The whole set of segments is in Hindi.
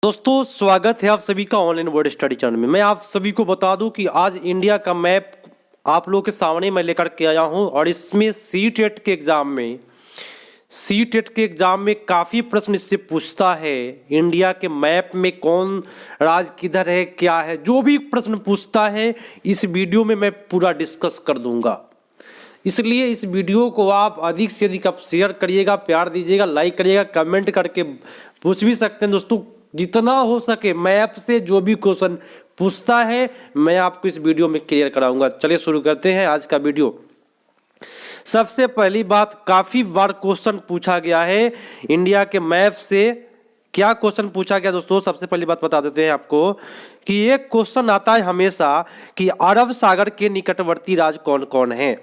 दोस्तों स्वागत है आप सभी का ऑनलाइन वर्ड स्टडी चैनल में। मैं आप सभी को बता दूं कि आज इंडिया का मैप आप लोगों के सामने मैं लेकर के आया हूं और इसमें सीटेट के एग्जाम में काफ़ी प्रश्न इससे पूछता है। इंडिया के मैप में कौन राज्य किधर है, क्या है, जो भी प्रश्न पूछता है इस वीडियो में मैं पूरा डिस्कस कर दूंगा। इसलिए इस वीडियो को आप अधिक से अधिक आप शेयर करिएगा, प्यार दीजिएगा, लाइक करिएगा, कमेंट करके पूछ भी सकते हैं। दोस्तों जितना हो सके मैप से जो भी क्वेश्चन पूछता है मैं आपको इस वीडियो में क्लियर कराऊंगा। चलिए शुरू करते हैं आज का वीडियो। सबसे पहली बात, काफ़ी बार क्वेश्चन पूछा गया है इंडिया के मैप से। क्या क्वेश्चन पूछा गया दोस्तों? सबसे पहली बात बता देते हैं आपको कि एक क्वेश्चन आता है हमेशा कि अरब सागर के निकटवर्ती राज्य कौन कौन है।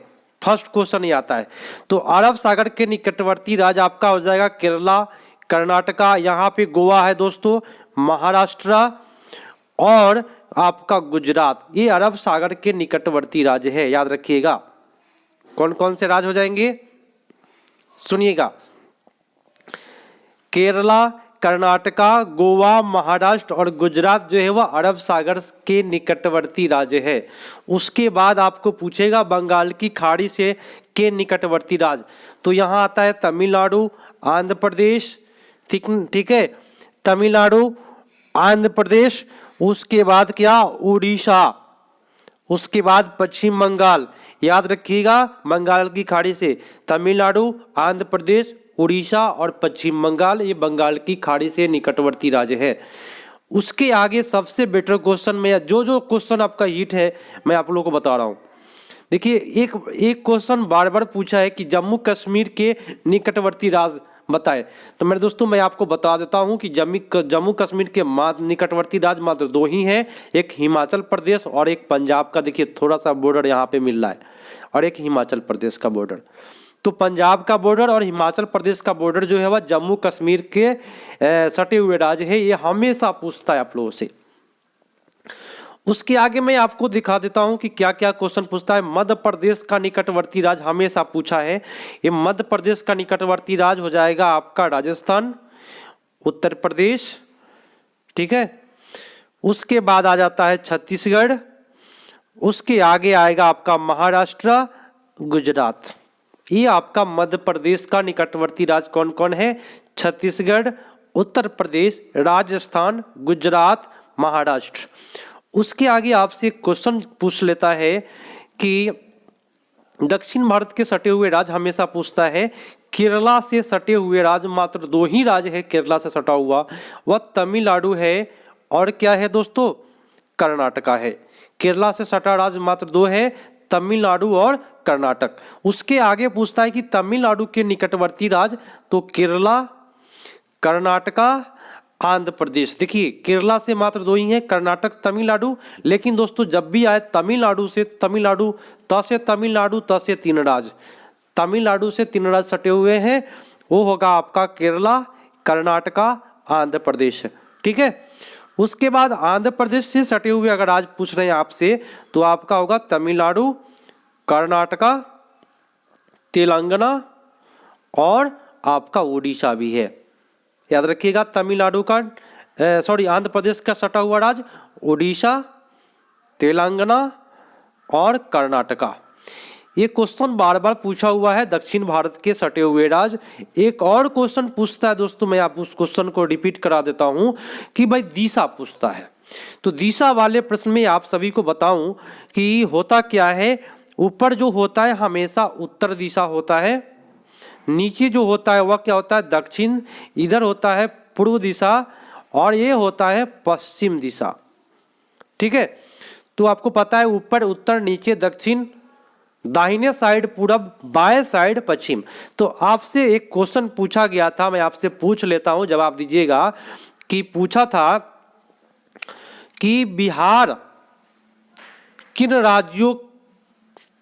फर्स्ट क्वेश्चन ये आता है। तो अरब सागर के निकटवर्ती राज्य आपका हो जाएगा केरला, कर्नाटका, यहाँ पे गोवा है दोस्तों, महाराष्ट्र और आपका गुजरात। ये अरब सागर के निकटवर्ती राज्य है, याद रखिएगा। कौन कौन से राज्य हो जाएंगे सुनिएगा, केरला, कर्नाटका, गोवा, महाराष्ट्र और गुजरात जो है वह अरब सागर के निकटवर्ती राज्य है। उसके बाद आपको पूछेगा बंगाल की खाड़ी से के निकटवर्ती राज्य। तो यहाँ आता है तमिलनाडु, आंध्र प्रदेश, ठीक है, तमिलनाडु, आंध्र प्रदेश, उसके बाद क्या उड़ीसा, उसके बाद पश्चिम बंगाल। याद रखिएगा बंगाल की खाड़ी से तमिलनाडु, आंध्र प्रदेश, उड़ीसा और पश्चिम बंगाल, ये बंगाल की खाड़ी से निकटवर्ती राज्य है। उसके आगे सबसे बेटर क्वेश्चन में जो क्वेश्चन आपका हिट है मैं आप लोगों को बता रहा हूँ। देखिए एक क्वेश्चन बार बार पूछा है कि जम्मू कश्मीर के निकटवर्ती राज्य बताए। तो मेरे दोस्तों मैं आपको बता देता हूं कि जम्मू कश्मीर के निकटवर्ती राज्य मात्र दो ही हैं, एक हिमाचल प्रदेश और एक पंजाब का। देखिए थोड़ा सा बॉर्डर यहाँ पे मिल रहा है, और एक हिमाचल प्रदेश का बॉर्डर। तो पंजाब का बॉर्डर और हिमाचल प्रदेश का बॉर्डर जो है वह जम्मू कश्मीर के सटे हुए राज्य है। ये हमेशा पूछता है आप लोगों से। उसके आगे मैं आपको दिखा देता हूं कि क्या क्या क्वेश्चन पूछता है। मध्य प्रदेश का निकटवर्ती राज्य हमेशा पूछा है। ये मध्य प्रदेश का निकटवर्ती राज्य हो जाएगा आपका राजस्थान, उत्तर प्रदेश, ठीक है। उसके बाद आ जाता है छत्तीसगढ़, उसके आगे आएगा आपका महाराष्ट्र, गुजरात। ये आपका मध्य प्रदेश का निकटवर्ती राज्य कौन कौन है? छत्तीसगढ़, उत्तर प्रदेश, राजस्थान, गुजरात, महाराष्ट्र। उसके आगे आपसे क्वेश्चन पूछ लेता है कि दक्षिण भारत के सटे हुए राज्य हमेशा पूछता है। केरला से सटे हुए राज्य मात्र दो ही राज्य है केरला से सटा हुआ, वह तमिलनाडु है और क्या है दोस्तों, कर्नाटका है। केरला से सटा राज्य मात्र दो है, तमिलनाडु और कर्नाटक। उसके आगे पूछता है कि तमिलनाडु के निकटवर्ती राज्य, तो केरला, कर्नाटका, आंध्र प्रदेश। देखिए केरला से मात्र दो ही हैं, कर्नाटक, तमिलनाडु। लेकिन दोस्तों जब भी आए तमिलनाडु से तीन राज्य, तमिलनाडु से तीन राज्य सटे हुए हैं, वो होगा आपका केरला, कर्नाटका, आंध्र प्रदेश, ठीक है। उसके बाद आंध्र प्रदेश से सटे हुए अगर राज्य पूछ रहे हैं आपसे तो आपका होगा तमिलनाडु, कर्नाटका, तेलंगाना और आपका उड़ीसा भी है। याद रखिएगा तमिलनाडु का आंध्र प्रदेश का सटा हुआ राज्य उड़ीसा, तेलंगाना और कर्नाटका। ये क्वेश्चन बार बार पूछा हुआ है दक्षिण भारत के सटे हुए राज्य। एक और क्वेश्चन पूछता है दोस्तों, मैं आप उस क्वेश्चन को रिपीट करा देता हूं कि भाई दिशा पूछता है। तो दिशा वाले प्रश्न में आप सभी को बताऊं कि होता क्या है। ऊपर जो होता है हमेशा उत्तर दिशा होता है, नीचे जो होता है वह क्या होता है दक्षिण, इधर होता है पूर्व दिशा और ये होता है पश्चिम दिशा, ठीक है। तो आपको पता है ऊपर उत्तर, नीचे दक्षिण, दाहिने साइड पूरब, बाएं साइड पश्चिम। तो आपसे एक क्वेश्चन पूछा गया था, मैं आपसे पूछ लेता हूं, जवाब दीजिएगा। कि पूछा था कि बिहार किन राज्यों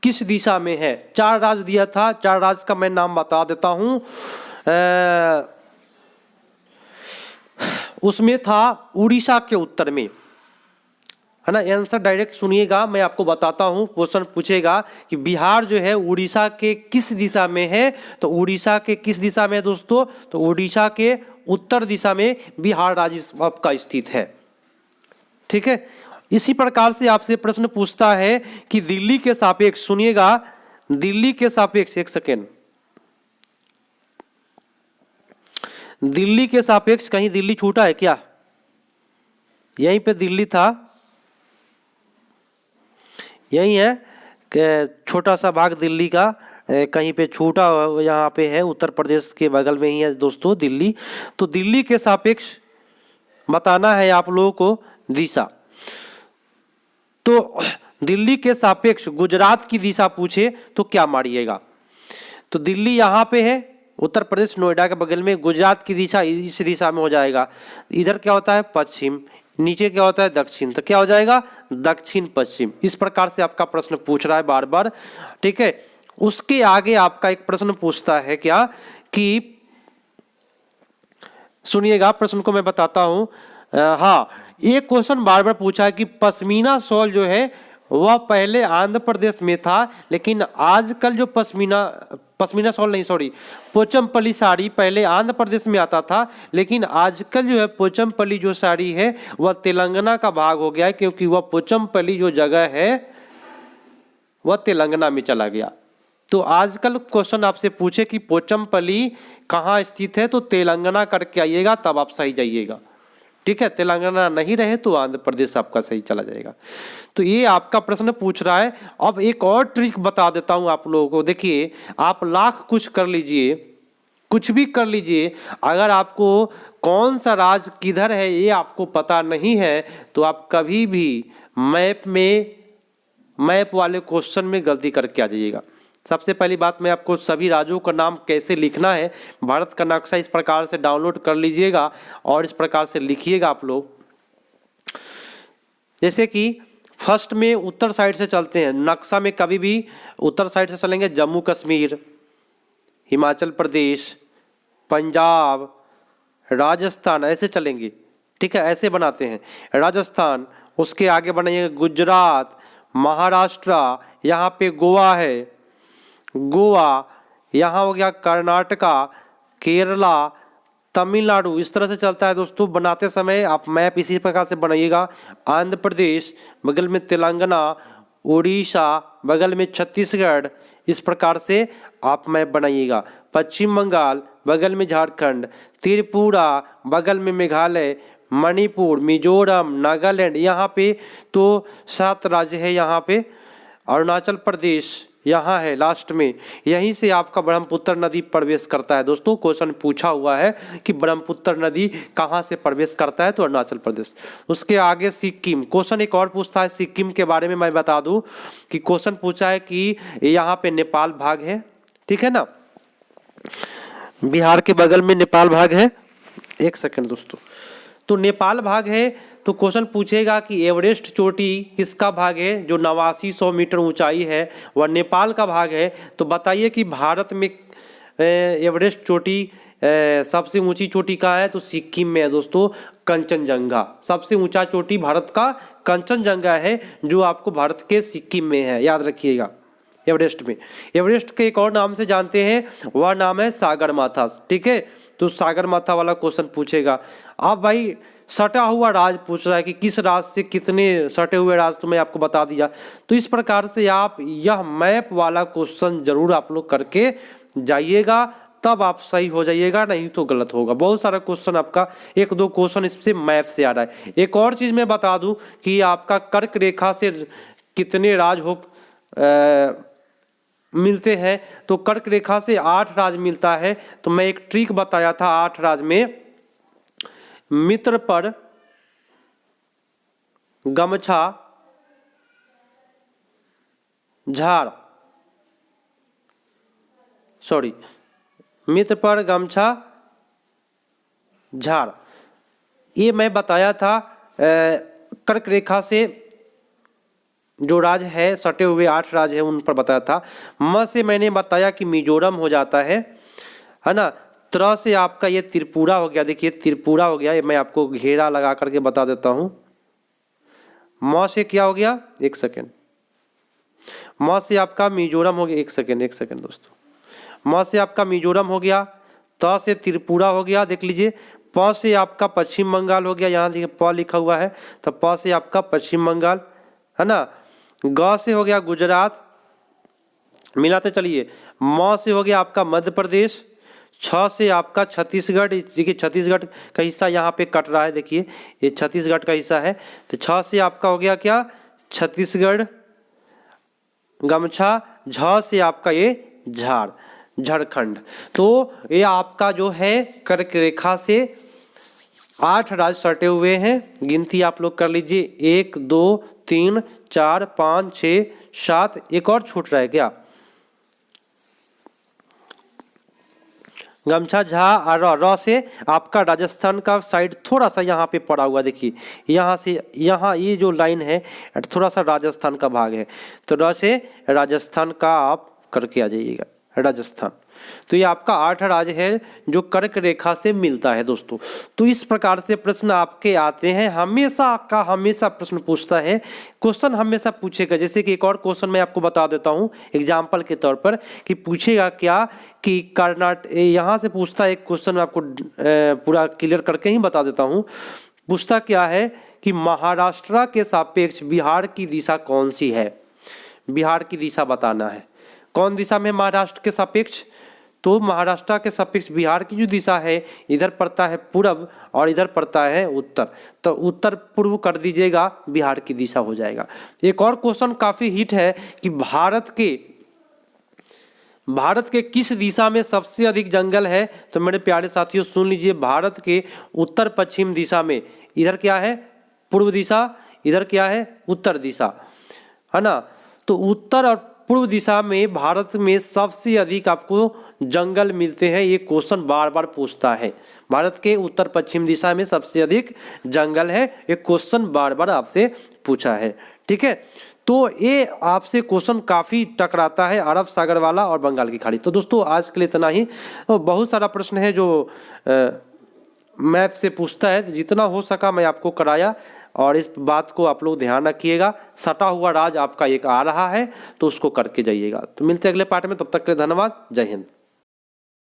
किस दिशा में है। चार राज्य दिया था, चार राज्य का मैं नाम बता देता हूं। उसमें था उड़ीसा के उत्तर में, है ना। आंसर डायरेक्ट सुनिएगा, मैं आपको बताता हूँ। क्वेश्चन पूछेगा कि बिहार जो है उड़ीसा के किस दिशा में है, तो उड़ीसा के किस दिशा में है दोस्तों, तो उड़ीसा के उत्तर दिशा में बिहार राज्य आपका स्थित है। ठीक है, इसी प्रकार से आपसे प्रश्न पूछता है कि दिल्ली के सापेक्ष, सुनिएगा, दिल्ली के सापेक्ष, एक सेकेंड, दिल्ली के सापेक्ष कहीं दिल्ली छूटा है क्या? यहीं पे दिल्ली था, यही है, छोटा सा भाग दिल्ली का कहीं पे छूटा यहाँ पे है, उत्तर प्रदेश के बगल में ही है दोस्तों दिल्ली। तो दिल्ली के सापेक्ष बताना है आप लोगों को दिशा। तो दिल्ली के सापेक्ष गुजरात की दिशा पूछे तो क्या मारिएगा? तो दिल्ली यहाँ पे है, उत्तर प्रदेश नोएडा के बगल में, गुजरात की दिशा इस दिशा में हो जाएगा। इधर क्या होता है? पश्चिम, नीचे क्या होता है? दक्षिण, तो क्या हो जाएगा? दक्षिण पश्चिम। इस प्रकार से आपका प्रश्न पूछ रहा है बार बार। ठीक है, उसके आगे आपका एक प्रश्न पूछता है क्या कि, सुनिएगा प्रश्न को मैं बताता हूं। हाँ, एक क्वेश्चन बार बार पूछा है कि पश्मीना शॉल जो है वह पहले आंध्र प्रदेश में था, लेकिन आजकल जो पश्मीना शॉल नहीं, सॉरी, पोचमपल्ली साड़ी पहले आंध्र प्रदेश में आता था, लेकिन आजकल जो है पोचमपल्ली जो साड़ी है वह तेलंगाना का भाग हो गया है, क्योंकि वह पोचमपल्ली जो जगह है वह तेलंगाना में चला गया। तो आजकल क्वेश्चन आपसे पूछे कि पोचमपल्ली कहाँ स्थित है, तो तेलंगाना करके आइएगा, तब आप सही जाइएगा। ठीक है, तेलंगाना नहीं रहे तो आंध्र प्रदेश आपका सही चला जाएगा। तो ये आपका प्रश्न पूछ रहा है। अब एक और ट्रिक बता देता हूं आप लोगों को। देखिए, आप लाख कुछ कर लीजिए, कुछ भी कर लीजिए, अगर आपको कौन सा राज्य किधर है ये आपको पता नहीं है, तो आप कभी भी मैप वाले क्वेश्चन में गलती करके आ जाइएगा। सबसे पहली बात, मैं आपको सभी राज्यों का नाम कैसे लिखना है, भारत का नक्शा इस प्रकार से डाउनलोड कर लीजिएगा और इस प्रकार से लिखिएगा आप लोग। जैसे कि फर्स्ट में उत्तर साइड से चलते हैं, नक्शा में कभी भी उत्तर साइड से चलेंगे, जम्मू कश्मीर, हिमाचल प्रदेश, पंजाब, राजस्थान, ऐसे चलेंगे। ठीक है, ऐसे बनाते हैं राजस्थान। उसके आगे बनाइए गुजरात, महाराष्ट्र, यहाँ पे गोवा है, गोवा, यहाँ हो गया कर्नाटका, केरला, तमिलनाडु, इस तरह से चलता है दोस्तों। बनाते समय आप मैप इसी प्रकार से बनाइएगा। आंध्र प्रदेश, बगल में तेलंगाना, उड़ीसा, बगल में छत्तीसगढ़, इस प्रकार से आप मैप बनाइएगा। पश्चिम बंगाल, बगल में झारखंड, त्रिपुरा, बगल में मेघालय, मणिपुर, मिजोरम, नागालैंड, यहाँ पे तो 7 राज्य है यहाँ पे। अरुणाचल प्रदेश यहाँ है लास्ट में, यहीं से आपका ब्रह्मपुत्र नदी प्रवेश करता है दोस्तों। क्वेश्चन पूछा हुआ है कि ब्रह्मपुत्र नदी कहाँ से प्रवेश करता है, तो अरुणाचल प्रदेश। उसके आगे सिक्किम। क्वेश्चन एक और पूछता है सिक्किम के बारे में, मैं बता दूं कि क्वेश्चन पूछा है कि यहाँ पे नेपाल भाग है। ठीक है ना, बिहार के बगल में नेपाल भाग है। एक सेकंड दोस्तों, तो नेपाल भाग है, तो क्वेश्चन पूछेगा कि एवरेस्ट चोटी किसका भाग है, जो 8900 मीटर ऊंचाई है वह नेपाल का भाग है। तो बताइए कि भारत में एवरेस्ट चोटी सबसे ऊंची चोटी कहाँ है, तो सिक्किम में है दोस्तों, कंचनजंगा। सबसे ऊंचा चोटी भारत का कंचनजंगा है, जो आपको भारत के सिक्किम में है, याद रखिएगा। एवरेस्ट में, एवरेस्ट के एक और नाम से जानते हैं, वह नाम है सागरमाथा। ठीक है, तो सागरमाथा वाला क्वेश्चन पूछेगा। अब भाई सटा हुआ राज पूछ रहा है कि किस राज से कितने सटे हुए राज, तो मैं आपको बता दिया। तो इस प्रकार से आप यह मैप वाला क्वेश्चन जरूर आप लोग करके जाइएगा, तब आप सही हो जाइएगा, नहीं तो गलत होगा। बहुत सारा क्वेश्चन आपका, 1-2 क्वेश्चन इससे मैप से आ रहा है। एक और चीज मैं बता दूं कि आपका कर्क रेखा से कितने राज हो मिलते हैं, तो कर्क रेखा से 8 राज मिलता है। तो मैं एक ट्रिक बताया था 8 राज में, मित्र पर गमछा झाड़, सॉरी, मित्र पर गमछा झाड़, ये मैं बताया था। कर्क रेखा से जो राज है, सटे हुए 8 राज है, उन पर बताया था। म से मैंने बताया कि मिजोरम हो जाता है ना। त्र से आपका ये त्रिपुरा हो गया, देखिए त्रिपुरा हो गया, ये मैं आपको घेरा लगा करके बता देता हूँ। म से क्या हो गया, एक सेकेंड, म से आपका मिजोरम हो गया, एक सेकेंड दोस्तों, म से आपका मिजोरम हो गया, त से त्रिपुरा हो गया, देख लीजिए, प से आपका पश्चिम बंगाल हो गया, यहाँ देखिए प लिखा हुआ है, तो प से आपका पश्चिम बंगाल है ना, ग से हो गया गुजरात, मिलाते चलिए, म से हो गया आपका मध्य प्रदेश, छ से आपका छत्तीसगढ़, देखिए छत्तीसगढ़ का हिस्सा यहाँ पे कट रहा है, देखिए ये छत्तीसगढ़ का हिस्सा है, तो छ से आपका हो गया क्या, छत्तीसगढ़, गमछा, झ से आपका ये झाड़, झारखंड। तो ये आपका जो है कर्क रेखा से 8 राज्य सटे हुए हैं, गिनती आप लोग कर लीजिए, 1 2 3 4 5 6 7, एक और छूट रहा है क्या, गमछा, झा और र से आपका राजस्थान का साइड थोड़ा सा यहाँ पे पड़ा हुआ, देखिए यहाँ से यहाँ ये जो लाइन है थोड़ा सा राजस्थान का भाग है, तो र से राजस्थान का आप करके आ जाइएगा, राजस्थान। तो ये आपका 8 राज्य है जो कर्क रेखा से मिलता है दोस्तों। तो इस प्रकार से प्रश्न आपके आते हैं, हमेशा का हमेशा प्रश्न पूछता है, क्वेश्चन हमेशा पूछेगा। जैसे कि एक और क्वेश्चन मैं आपको बता देता हूँ एग्जाम्पल के तौर पर, कि पूछेगा क्या कि कर्नाटक, यहाँ से पूछता है एक क्वेश्चन, मैं आपको पूरा क्लियर करके ही बता देता हूँ। पूछता क्या है कि महाराष्ट्र के सापेक्ष बिहार की दिशा कौन सी है, बिहार की दिशा बताना है, कौन दिशा में महाराष्ट्र के सापेक्ष, तो महाराष्ट्र के सापेक्ष बिहार की जो दिशा है, इधर पड़ता है पूर्व और इधर पड़ता है उत्तर, तो उत्तर पूर्व कर दीजिएगा, बिहार की दिशा हो जाएगा। एक और क्वेश्चन काफी हिट है कि भारत के किस दिशा में सबसे अधिक जंगल है, तो मेरे प्यारे साथियों सुन लीजिए, भारत के उत्तर पश्चिम दिशा में, इधर क्या है पूर्व दिशा, इधर क्या है उत्तर दिशा, है ना, तो उत्तर और पूर्व दिशा में भारत में सबसे अधिक आपको जंगल मिलते हैं। ये क्वेश्चन बार बार पूछता है, भारत के उत्तर पश्चिम दिशा में सबसे अधिक जंगल है, ये क्वेश्चन बार बार आपसे पूछा है, ठीक है। तो ये आपसे क्वेश्चन काफ़ी टकराता है, अरब सागर वाला और बंगाल की खाड़ी। तो दोस्तों आज के लिए इतना ही, तो बहुत सारा प्रश्न है जो मैप से पूछता है, जितना हो सका मैं आपको कराया, और इस बात को आप लोग ध्यान रखिएगा, सटा हुआ राज आपका एक आ रहा है तो उसको करके जाइएगा। तो मिलते हैं अगले पार्ट में, तब तक के लिए धन्यवाद, जय हिंद।